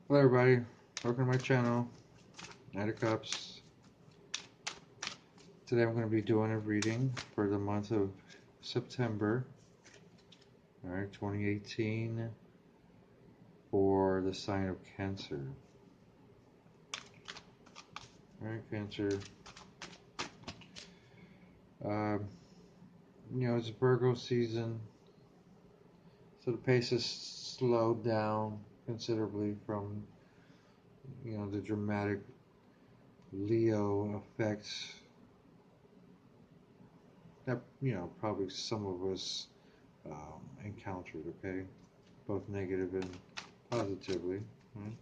Hello everybody, welcome to my channel, Knight of Cups. Today I'm going to be doing a reading for the month of September, alright, 2018, for the sign of Cancer. Alright, Cancer. It's Virgo season, so the pace is slowed down considerably from, the dramatic Leo effects that, probably some of us encountered, okay? Both negative and positively. Right?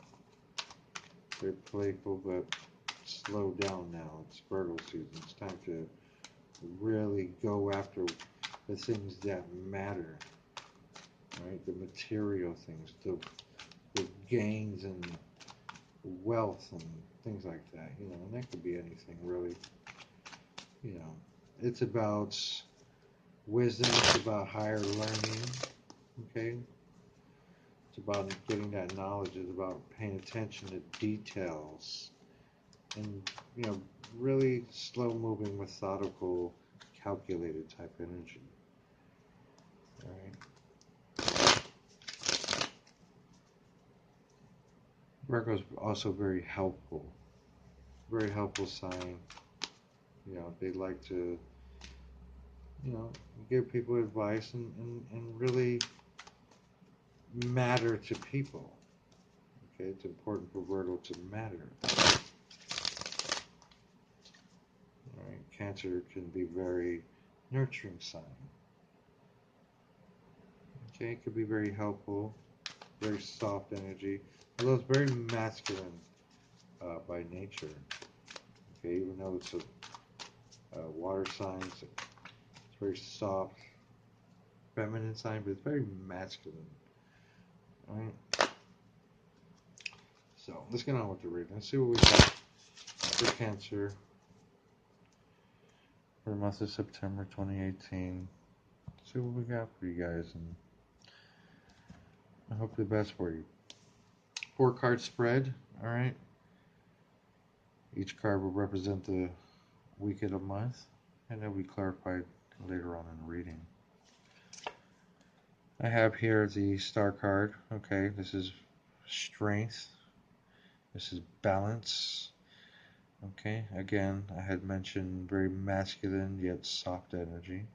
They're playful, but slow down now. It's Virgo season. It's time to really go after the things that matter, right? The material things, the gains and wealth and things like that, and that could be anything really. It's about wisdom, it's about higher learning, okay? It's about getting that knowledge, it's about paying attention to details and, really slow moving, methodical, calculated type energy. Alright. Virgo's also very helpful sign. They like to, give people advice and really matter to people. Okay, it's important for Virgo to matter. Alright, Cancer can be very nurturing sign. Okay, it could be very helpful, very soft energy, although it's very masculine by nature. Okay, even though it's a water sign, it's very soft, feminine sign, but it's very masculine. Alright. So let's get on with the reading. Let's see what we got for Cancer for the month of September 2018. Let's see what we got for you guys, and I hope the best for you. 4-card spread, alright? Each card will represent the week of the month, and it'll be clarified later on in the reading. I have here the Star card, okay? This is strength. This is balance. Okay, again, I had mentioned very masculine yet soft energy.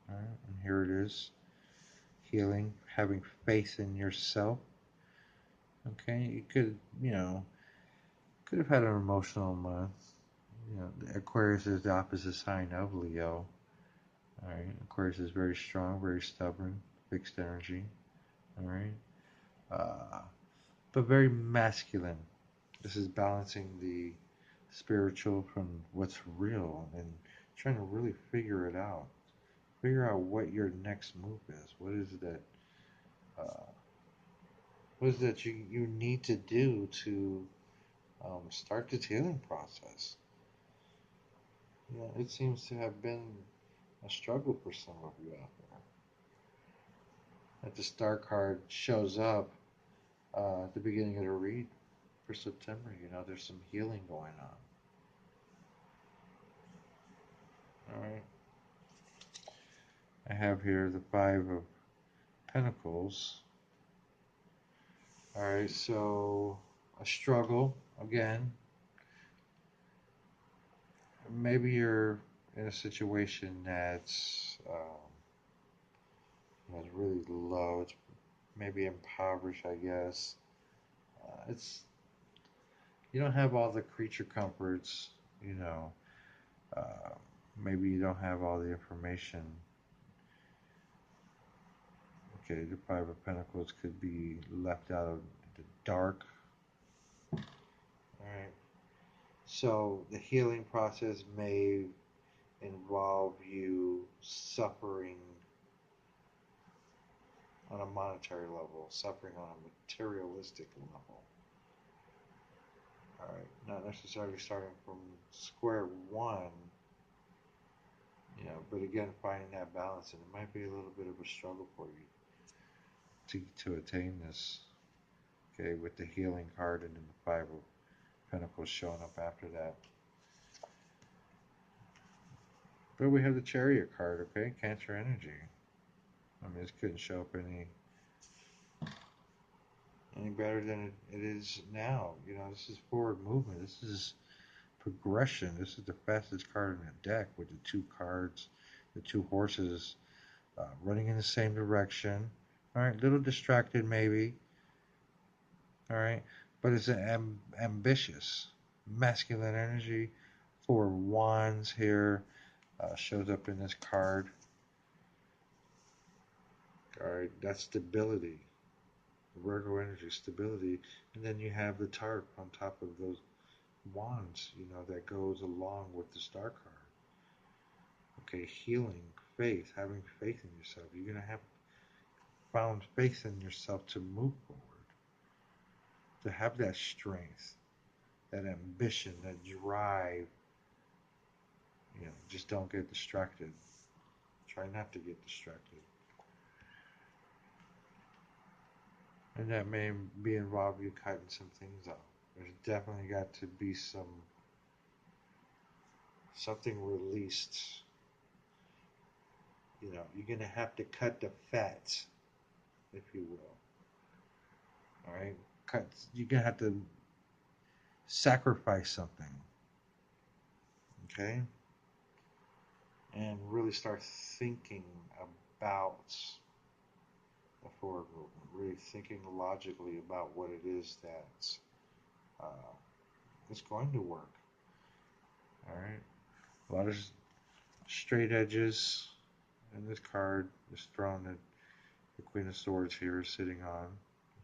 Alright, and here it is. Healing, having faith in yourself. Okay, you could have had an emotional month. Aquarius is the opposite sign of Leo. Alright, Aquarius is very strong, very stubborn, fixed energy. Alright, but very masculine. This is balancing the spiritual from what's real and trying to really figure it out. Figure out what your next move is. What is that you need to do to start the healing process? It seems to have been a struggle for some of you out there. That the Star card shows up at the beginning of the read for September. There's some healing going on. Alright. I have here the 5 of Pentacles. Alright, so a struggle again. Maybe you're in a situation that's really low. It's maybe impoverished, I guess. You don't have all the creature comforts. Maybe you don't have all the information. Okay, the 5 of Pentacles could be left out of the dark. Alright. So the healing process may involve you suffering on a monetary level, suffering on a materialistic level. Alright, not necessarily starting from square one, but again, finding that balance, and it might be a little bit of a struggle for you to attain this. Okay, with the healing card and then the Five of Pentacles showing up after that. But we have the Chariot card, okay? Cancer energy. I mean, this couldn't show up any better than it is now. You know, this is forward movement. This is progression. This is the fastest card in the deck with the two cards, the two horses running in the same direction. All right, little distracted maybe. All right, but it's an ambitious, masculine energy. Four of Wands here shows up in this card. All right, that's stability. Virgo energy, stability. And then you have the Tarp on top of those wands, you know, that goes along with the Star card. Okay, healing, faith, having faith in yourself. You're going to have found faith in yourself to move forward, to have that strength, that ambition, that drive. You know, just don't get distracted. Try not to get distracted. And that may be involved you cutting some things off. There's definitely got to be something released. You know, you're going to have to cut the fat, if you will. All right? You're going to have to sacrifice something. Okay? And really start thinking about the forward movement. Really thinking logically about what it is that is going to work. All right? A lot of straight edges in this card. This throne that the Queen of Swords here is sitting on.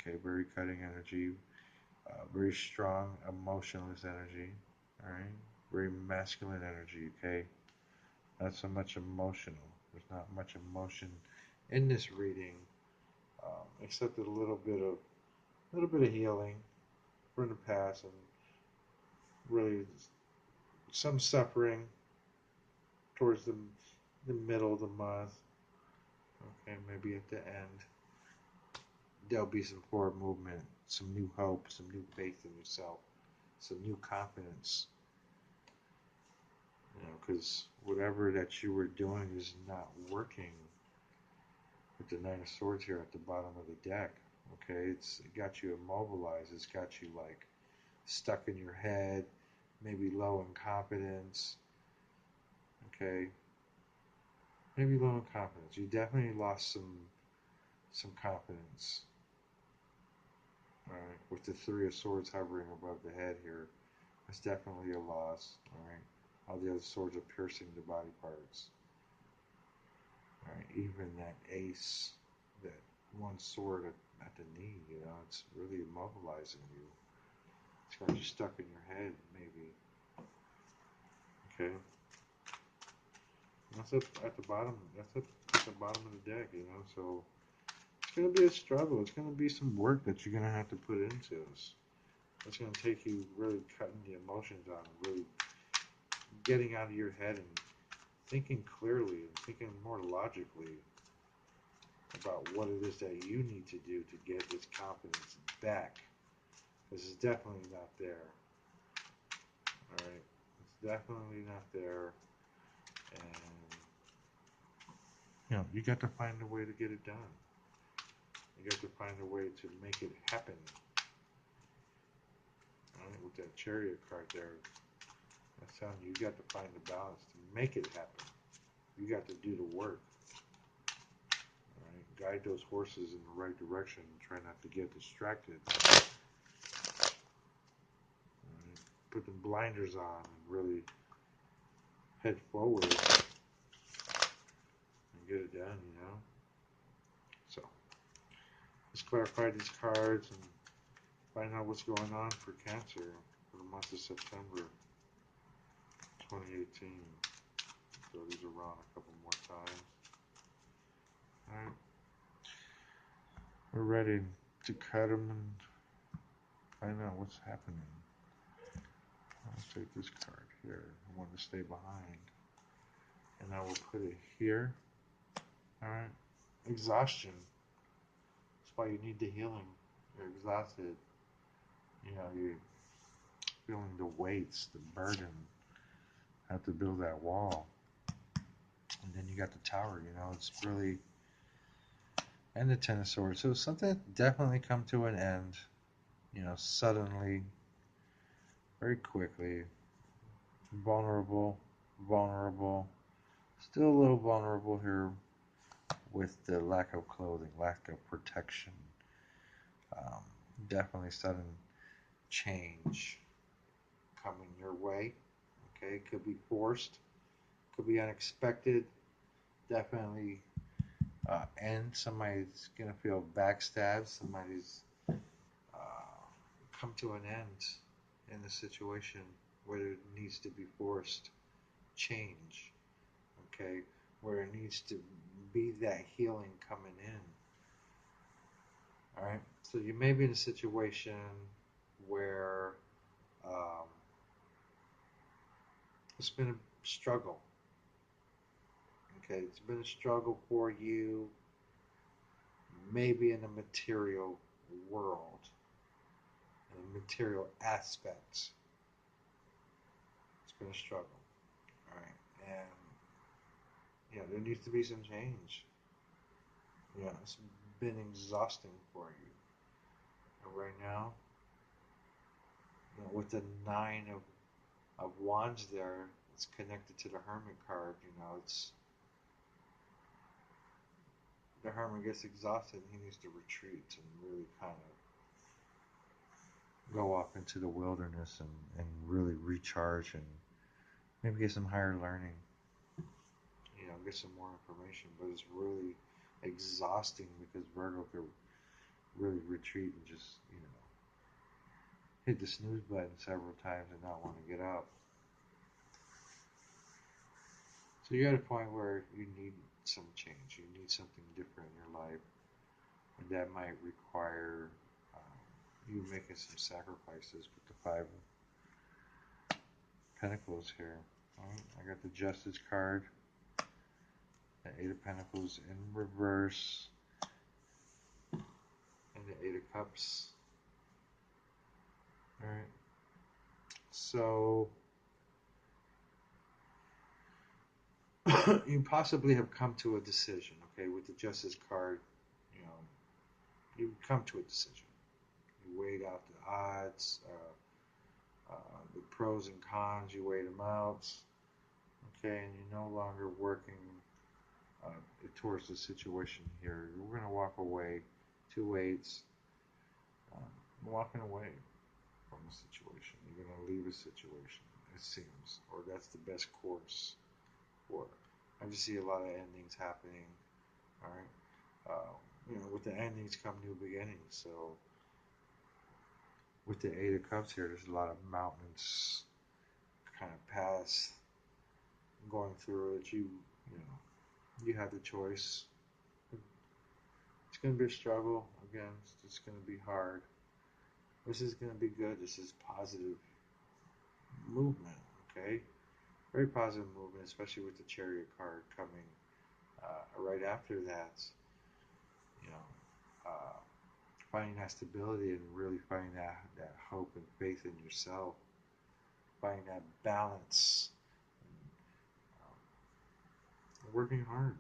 Okay, very cutting energy. Very strong, emotionless energy. All right? Very masculine energy, okay? Not so much emotional. There's not much emotion in this reading, except a little bit of healing from the past and really some suffering towards the middle of the month. Okay, maybe at the end there'll be some forward movement, some new hope, some new faith in yourself, some new confidence. You know, because whatever that you were doing is not working. With the Nine of Swords here at the bottom of the deck, okay, it got you immobilized. It's got you like stuck in your head, maybe low in confidence. Okay, maybe low in confidence. You definitely lost some confidence. All right, with the Three of Swords hovering above the head here, that's definitely a loss. All right, all the other swords are piercing the body parts. All right, even that ace, that one sword at the knee, you know, it's really immobilizing you. It's got you stuck in your head, maybe. Okay. That's at the bottom. That's at the bottom of the deck, you know. So it's gonna be a struggle. It's gonna be some work that you're gonna have to put into this. It's gonna take you really cutting the emotions out and really getting out of your head and thinking clearly and thinking more logically about what it is that you need to do to get this confidence back. This is definitely not there. All right, it's definitely not there, and you know you got to find a way to get it done. You got to find a way to make it happen. All right, with that Chariot card there, that's telling you got to find the balance to make it happen. You got to do the work. All right, guide those horses in the right direction. Try not to get distracted. All right, put the blinders on and really head forward and get it done. You know. So let's clarify these cards and find out what's going on for Cancer for the month of September 2018. Throw these around a couple more times. Alright. We're ready to cut them and find out what's happening. I'll take this card here. I want to stay behind. And I will put it here. Alright. Exhaustion. That's why you need the healing. You're exhausted. You're feeling the weights, the burden. Have to build that wall, and then you got the tower. It's really and the Ten of Swords. So something that definitely come to an end. Suddenly, very quickly, vulnerable, vulnerable. Still a little vulnerable here with the lack of clothing, lack of protection. Um, Definitely sudden change coming your way. Okay, could be forced, could be unexpected. Definitely end. Somebody's gonna feel backstabbed. Somebody's come to an end in the situation where it needs to be forced change. Okay, where it needs to be that healing coming in. All right, so you may be in a situation where um, it's been a struggle. Okay, it's been a struggle for you, maybe in the material world, in the material aspects. It's been a struggle. All right, and there needs to be some change. It's been exhausting for you. And right now, with the nine of wands there, it's connected to the hermit card. It's the hermit gets exhausted and he needs to retreat and really kind of go off into the wilderness and really recharge and maybe get some higher learning, get some more information. But it's really exhausting because Virgo could really retreat and just, hit the snooze button several times and not want to get up. So you're at a point where you need some change. You need something different in your life. And that might require you making some sacrifices with the Five of Pentacles here. All right, I got the Justice card, the Eight of Pentacles in reverse, and the Eight of Cups. All right, so you possibly have come to a decision. Okay, with the Justice card, you come to a decision. You weighed out the odds, the pros and cons. You weighed them out. Okay, and you're no longer working towards the situation here. You're going to walk away. Two eights. Walking away from the situation. You're going to leave a situation, it seems, or that's the best course for it. I just see a lot of endings happening. All right, with the endings come new beginnings. So with the Eight of Cups here, there's a lot of mountains kind of pass going through it. You have the choice. It's going to be a struggle. Again, it's going to be hard. This is going to be good. This is positive movement. Okay, very positive movement, especially with the Chariot card coming right after that. You know, finding that stability and really finding that hope and faith in yourself, finding that balance, working hard.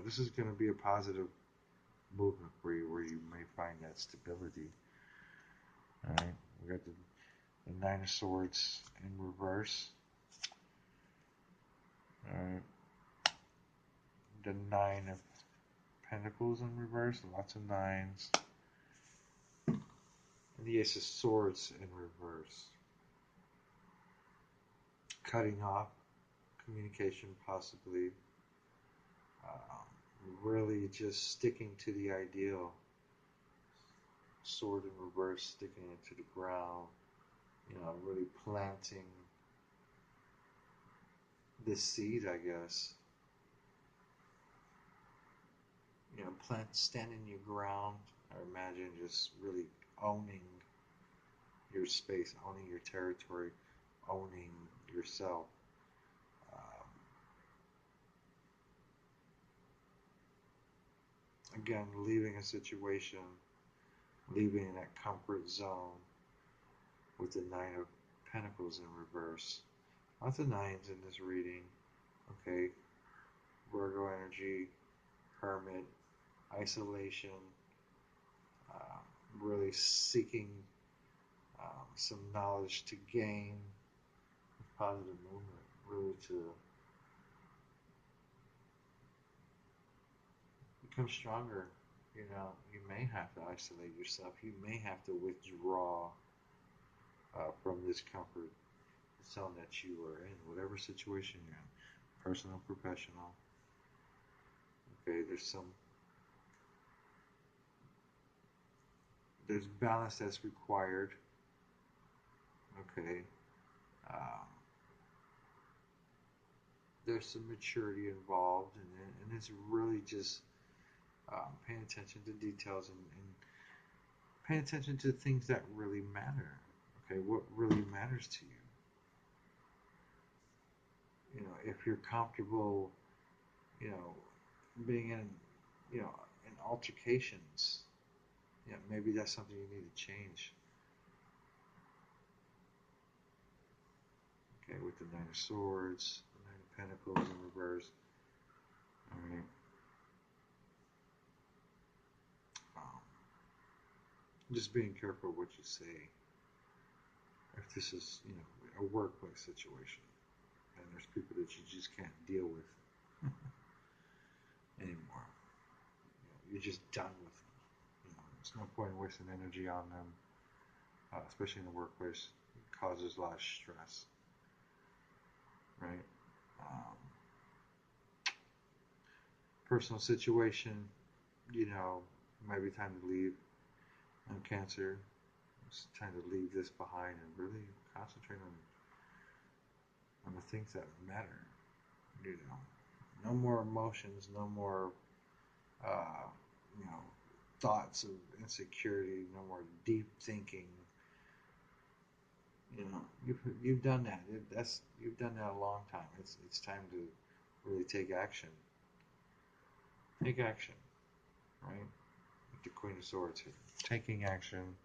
This is going to be a positive movement for you where you may find that stability. All right, we got the Nine of Swords in reverse. All right, the Nine of Pentacles in reverse, lots of nines. And the Ace of Swords in reverse. Cutting off communication, possibly. Really just sticking to the ideal. Sword in reverse, sticking it to the ground. Really planting the seed, I guess. Standing your ground. I imagine just really owning your space, owning your territory, owning yourself. Again, leaving a situation leaving that comfort zone with the Nine of Pentacles in reverse. Lots of nines in this reading. Okay, Virgo energy, hermit, isolation, really seeking some knowledge to gain, positive movement, really to become stronger. You know, you may have to isolate yourself. You may have to withdraw from this comfort zone that you are in, whatever situation you're in, personal, professional. Okay, there's balance that's required. Okay, um, there's some maturity involved, and it's really just paying attention to details and paying attention to things that really matter. Okay, what really matters to you? You know, if you're comfortable, you know, being in, you know, in altercations, you know, maybe that's something you need to change. Okay, with the Nine of Swords, the Nine of Pentacles in reverse. All right. Um, just being careful what you say. If this is, you know, a workplace situation, and there's people that you just can't deal with anymore. You know, you're just done with them. You know, there's no point in wasting energy on them, especially in the workplace. It causes a lot of stress, right? Um, personal situation, you know, it might be time to leave. Cancer, it's time to leave this behind and really concentrate on the things that matter. You know, no more emotions, no more, uh, you know, thoughts of insecurity, no more deep thinking. You know, you've done that. You've done that a long time. It's time to really take action. Take action, right? Like the Queen of Swords here, taking action.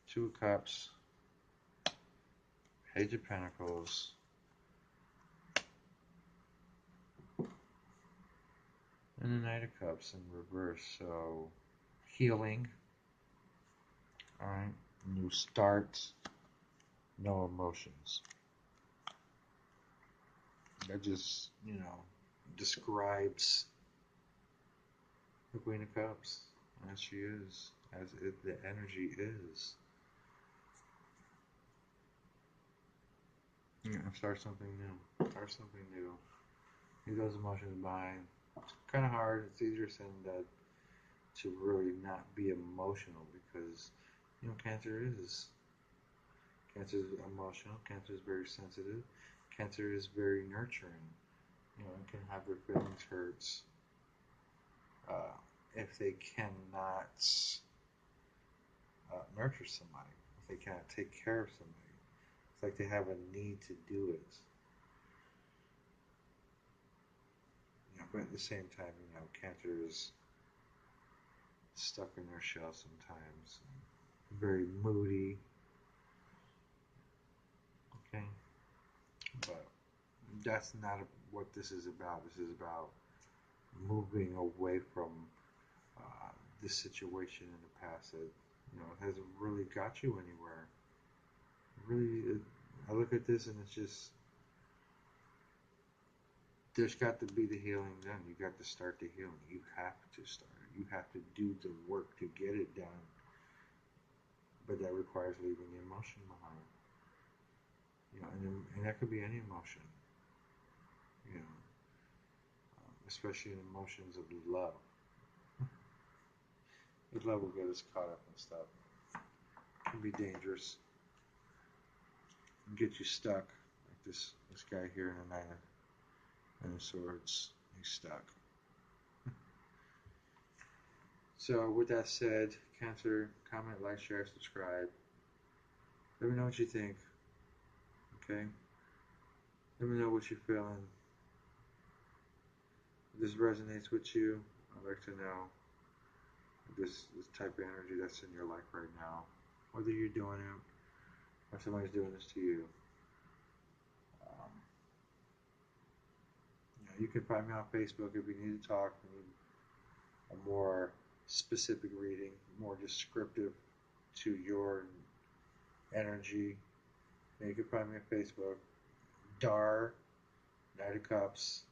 Two of Cups, Page of Pentacles, and the Knight of Cups in reverse. So healing. All right, new starts. No emotions. That just, you know, describes the Queen of Cups as she is, as the energy is. You know, start something new. Start something new. Leave those emotions behind. It's kind of hard. It's easier said than done to really not be emotional because, you know, Cancer is emotional. Cancer is very sensitive. Cancer is very nurturing. You know, it can have their feelings hurt uh, if they cannot nurture somebody, if they cannot take care of somebody. It's like they have a need to do it. You know, but at the same time, you know, Cancer is stuck in their shell sometimes, very moody. Okay, but that's not what this is about. This is about moving away from uh, this situation in the past that, you know, hasn't really got you anywhere. Really, I look at this and it's just there's got to be the healing done. You got to start the healing. You have to start it. You have to do the work to get it done. But that requires leaving the emotion behind. You know, and that could be any emotion. You know, especially in emotions of love. Love will get us caught up in stuff. It can be dangerous and get you stuck. Like this guy here in the Nine of Swords, he's stuck. So with that said, Cancer, comment, like, share, subscribe. Let me know what you think. Okay? Let me know what you're feeling. If this resonates with you, I'd like to know. this type of energy that's in your life right now, whether you're doing it or somebody's doing this to you. Um, you can find me on Facebook if you need to talk. You need a more specific reading, more descriptive to your energy. You can find me on Facebook, Dar Knight of Cups.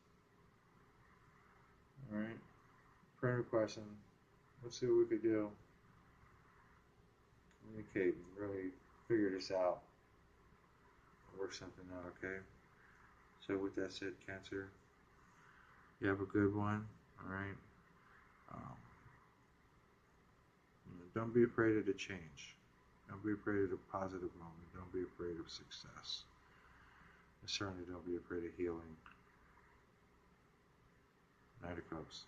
All right, friend requesting. Let's see what we could do. Communicate and really figure this out. Work something out, okay? So with that said, Cancer, you have a good one. All right. Um, don't be afraid of the change. Don't be afraid of the positive moment. Don't be afraid of success. And certainly don't be afraid of healing. Knight of Cups.